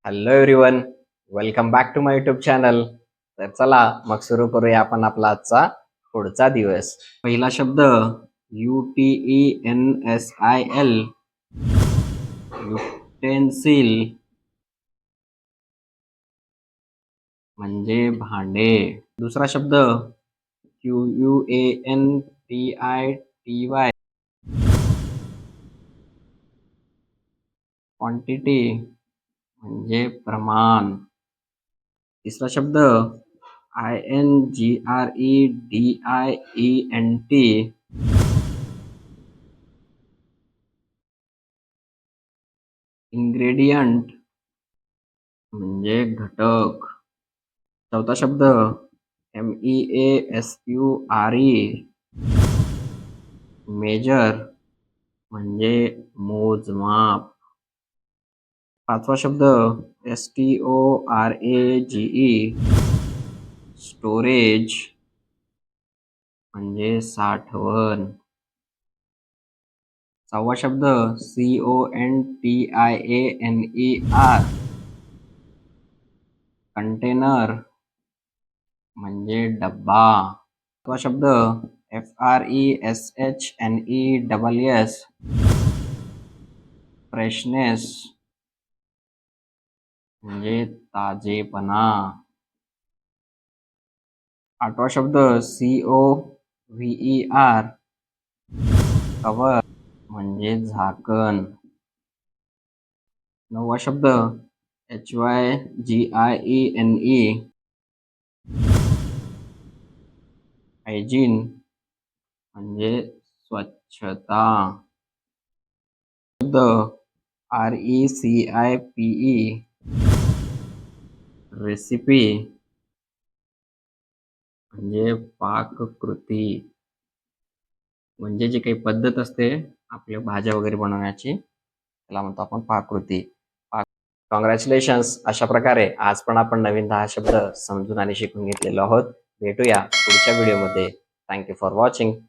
Hello everyone, welcome back to my YouTube channel. तर चला मग सुरू करूया आपण आपला आजचा पुढचा दिवस. पहिला शब्द UTENSIL, युटेन्सिल म्हणजे भांडे. दुसरा शब्द QUANTITY, क्वांटिटी म्हणजे प्रमाण. तिसरा शब्द INGREDIENT, इन्ग्रेडियंट म्हणजे घटक. चौथा शब्द MEASURE, मेजर म्हणजे मोजमाप. पाचवा शब्द STORAGE, स्टोरेज म्हणजे साठवण. सहावा शब्द CONTINER, कंटेनर म्हणजे डब्बा. सातवा शब्द FRESHNESS, फ्रेशनेस म्हणजे ताजेपणा. आठवा शब्द COVER, कव्हर म्हणजे झाकण. नववा शब्द HYGIENE, हायजीन म्हणजे स्वच्छता. शब्द RECIPE, रेसिपी म्हणजे पाककृती, म्हणजे जी काही पद्धत असते आपल्या भाज्या वगैरे बनवण्याची त्याला म्हणतो आपण पाककृती. कॉंग्रॅच्युलेशन्स. अशा प्रकारे आज पण आपण नवीन 10 शब्द समजून आणि शिकून घेतलेलो आहोत. भेटूया पुढच्या व्हिडिओमध्ये. Thank you for watching.